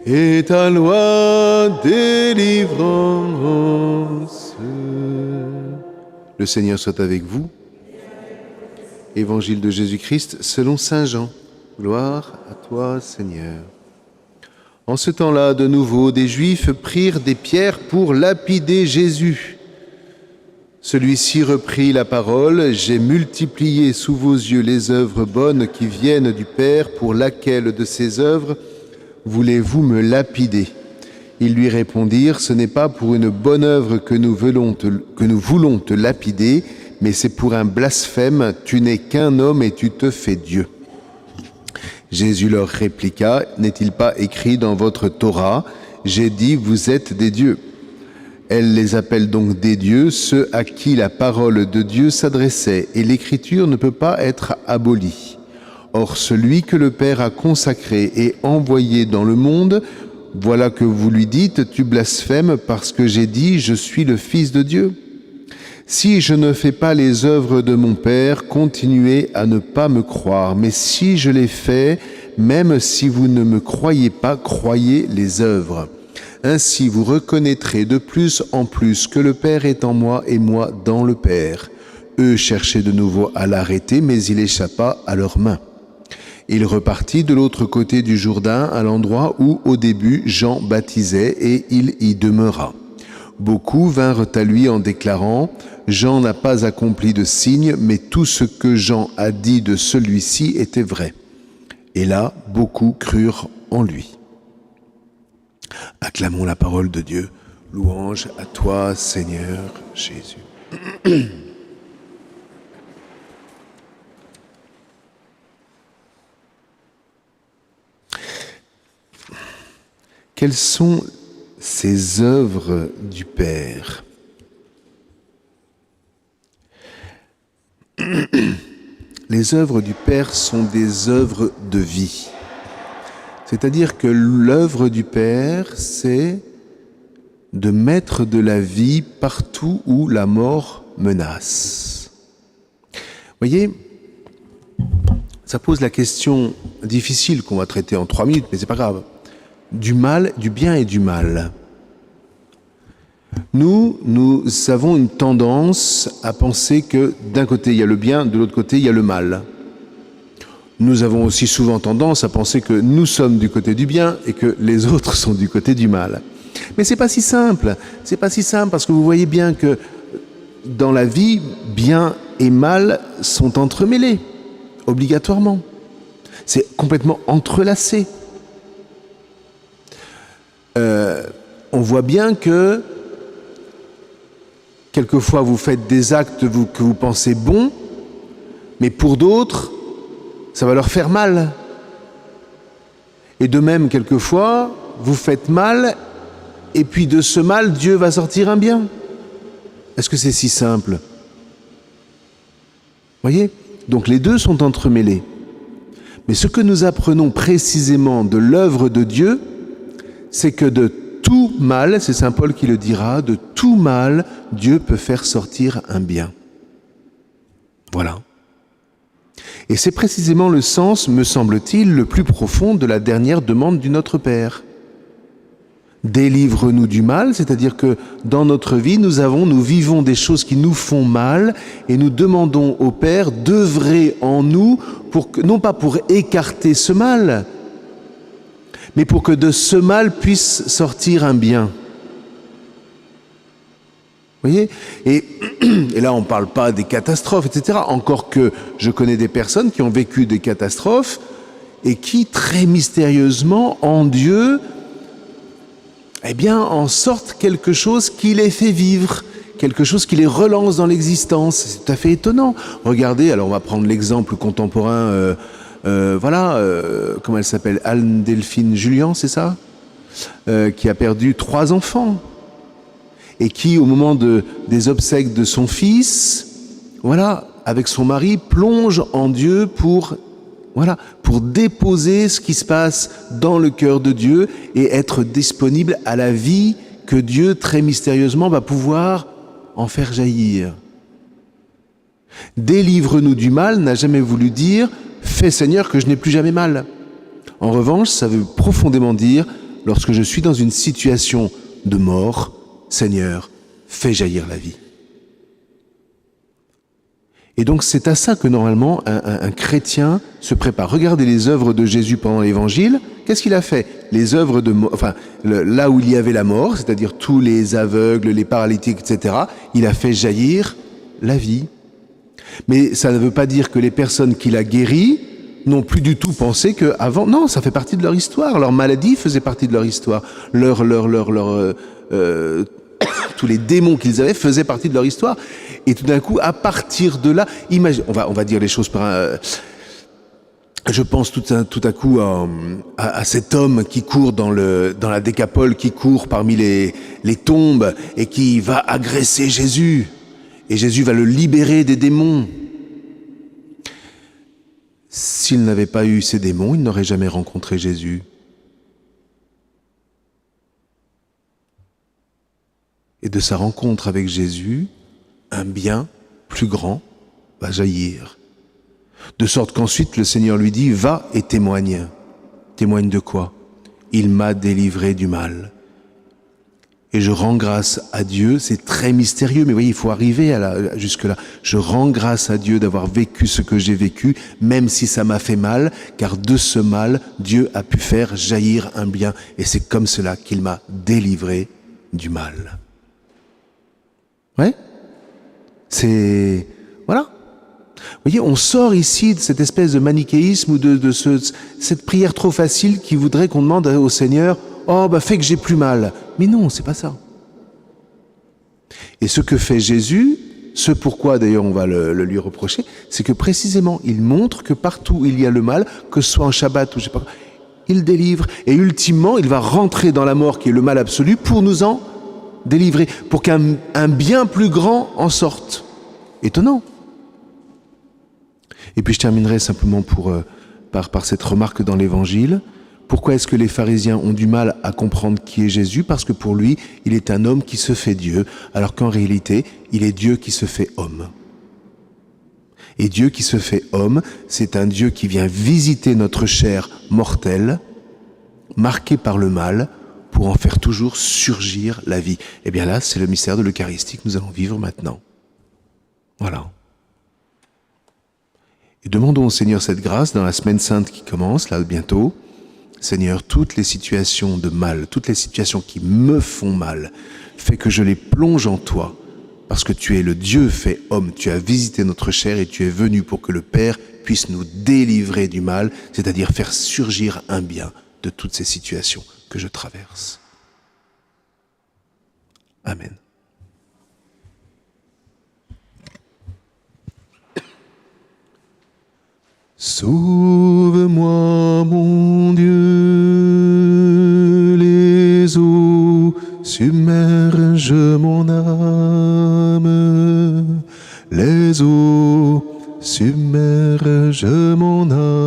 et ta loi délivrance. Le Seigneur soit avec vous. Évangile de Jésus-Christ selon saint Jean. Gloire à toi, Seigneur. En ce temps-là, de nouveau, des Juifs prirent des pierres pour lapider Jésus. Celui-ci reprit la parole. « J'ai multiplié sous vos yeux les œuvres bonnes qui viennent du Père. Pour laquelle de ces œuvres voulez-vous me lapider ?» Ils lui répondirent « Ce n'est pas pour une bonne œuvre que nous voulons te lapider, mais c'est pour un blasphème. Tu n'es qu'un homme et tu te fais Dieu. » Jésus leur répliqua « N'est-il pas écrit dans votre Torah, j'ai dit, vous êtes des dieux ?» Elle les appelle donc des dieux, ceux à qui la parole de Dieu s'adressait, et l'écriture ne peut pas être abolie. Or, celui que le Père a consacré et envoyé dans le monde, voilà que vous lui dites, tu blasphèmes parce que j'ai dit, je suis le Fils de Dieu. Si je ne fais pas les œuvres de mon Père, continuez à ne pas me croire. Mais si je les fais, même si vous ne me croyez pas, croyez les œuvres. Ainsi vous reconnaîtrez de plus en plus que le Père est en moi et moi dans le Père. Eux cherchaient de nouveau à l'arrêter, mais il échappa à leurs mains. Il repartit de l'autre côté du Jourdain, à l'endroit où, au début, Jean baptisait, et il y demeura. Beaucoup vinrent à lui en déclarant « Jean n'a pas accompli de signe, mais tout ce que Jean a dit de celui-ci était vrai. » Et là, beaucoup crurent en lui. Acclamons la parole de Dieu. Louange à toi, Seigneur Jésus. Quelles sont ces œuvres du Père? Les œuvres du Père sont des œuvres de vie. C'est-à-dire que l'œuvre du Père, c'est de mettre de la vie partout où la mort menace. Vous voyez, ça pose la question difficile qu'on va traiter en 3 minutes, mais c'est pas grave. Du mal, du bien et du mal. Nous avons une tendance à penser que d'un côté il y a le bien, de l'autre côté il y a le mal. Nous avons aussi souvent tendance à penser que nous sommes du côté du bien et que les autres sont du côté du mal. Mais c'est pas si simple. C'est pas si simple parce que vous voyez bien que dans la vie, bien et mal sont entremêlés, obligatoirement. C'est complètement entrelacé. On voit bien que quelquefois vous faites des actes que vous pensez bons, mais pour d'autres, ça va leur faire mal. Et de même, quelquefois, vous faites mal, et puis de ce mal, Dieu va sortir un bien. Est-ce que c'est si simple? Vous voyez? Donc les deux sont entremêlés. Mais ce que nous apprenons précisément de l'œuvre de Dieu, c'est que de tout mal, c'est saint Paul qui le dira, de tout mal, Dieu peut faire sortir un bien. Voilà. Et c'est précisément le sens, me semble-t-il, le plus profond de la dernière demande du Notre Père. Délivre-nous du mal, c'est-à-dire que dans notre vie, nous vivons des choses qui nous font mal et nous demandons au Père d'œuvrer en nous, non pas pour écarter ce mal, mais pour que de ce mal puisse sortir un bien. Vous voyez? Et là, on ne parle pas des catastrophes, etc. Encore que je connais des personnes qui ont vécu des catastrophes et qui, très mystérieusement, en Dieu, en sortent quelque chose qui les fait vivre, quelque chose qui les relance dans l'existence. C'est tout à fait étonnant. Regardez, alors on va prendre l'exemple contemporain, comment elle s'appelle? Anne-Delphine Julian, c'est ça? Qui a perdu 3 enfants. Et qui, au moment des obsèques de son fils, avec son mari, plonge en Dieu pour déposer ce qui se passe dans le cœur de Dieu et être disponible à la vie que Dieu, très mystérieusement, va pouvoir en faire jaillir. Délivre-nous du mal n'a jamais voulu dire « Fais Seigneur que je n'ai plus jamais mal ». En revanche, ça veut profondément dire lorsque je suis dans une situation de mort, Seigneur, fais jaillir la vie. Et donc c'est à ça que normalement un chrétien se prépare. Regardez les œuvres de Jésus pendant l'Évangile. Qu'est-ce qu'il a fait? Les œuvres là où il y avait la mort, c'est-à-dire tous les aveugles, les paralytiques, etc., il a fait jaillir la vie. Mais ça ne veut pas dire que les personnes qu'il a guéries n'ont plus du tout pensé qu'avant... Non, ça fait partie de leur histoire. Leur maladie faisait partie de leur histoire. Tous les démons qu'ils avaient faisaient partie de leur histoire. Et tout d'un coup, à partir de là, on va dire les choses par je pense tout à coup à cet homme qui court dans la Décapole, qui court parmi les tombes et qui va agresser Jésus. Et Jésus va le libérer des démons. S'il n'avait pas eu ces démons, il n'aurait jamais rencontré Jésus. Et de sa rencontre avec Jésus, un bien plus grand va jaillir. De sorte qu'ensuite le Seigneur lui dit « Va et témoigne ». Témoigne de quoi? Il m'a délivré du mal. Et je rends grâce à Dieu, c'est très mystérieux, mais vous voyez, il faut arriver jusque-là. Je rends grâce à Dieu d'avoir vécu ce que j'ai vécu, même si ça m'a fait mal, car de ce mal, Dieu a pu faire jaillir un bien. Et c'est comme cela qu'il m'a délivré du mal. Ouais? C'est... Voilà. Vous voyez, on sort ici de cette espèce de manichéisme ou de cette prière trop facile qui voudrait qu'on demande au Seigneur « Oh, fais que j'ai plus mal ». Mais non, c'est pas ça. Et ce que fait Jésus, ce pourquoi d'ailleurs on va le lui reprocher, c'est que précisément, il montre que partout où il y a le mal, que ce soit en Shabbat ou je sais pas quoi, il délivre. Et ultimement, il va rentrer dans la mort qui est le mal absolu pour nous en délivrer, pour qu'un bien plus grand en sorte. Étonnant. Et puis je terminerai simplement par cette remarque dans l'Évangile. Pourquoi est-ce que les pharisiens ont du mal à comprendre qui est Jésus? Parce que pour lui, il est un homme qui se fait Dieu, alors qu'en réalité, il est Dieu qui se fait homme. Et Dieu qui se fait homme, c'est un Dieu qui vient visiter notre chair mortelle, marquée par le mal, pour en faire toujours surgir la vie. Et bien là, c'est le mystère de l'Eucharistie que nous allons vivre maintenant. Voilà. Et demandons au Seigneur cette grâce dans la semaine sainte qui commence, là bientôt. Seigneur, toutes les situations de mal, toutes les situations qui me font mal, fais que je les plonge en toi, parce que tu es le Dieu fait homme, tu as visité notre chair et tu es venu pour que le Père puisse nous délivrer du mal, c'est-à-dire faire surgir un bien de toutes ces situations que je traverse. Amen. Sauve-moi, mon Dieu, les eaux submergent mon âme, les eaux submergent mon âme.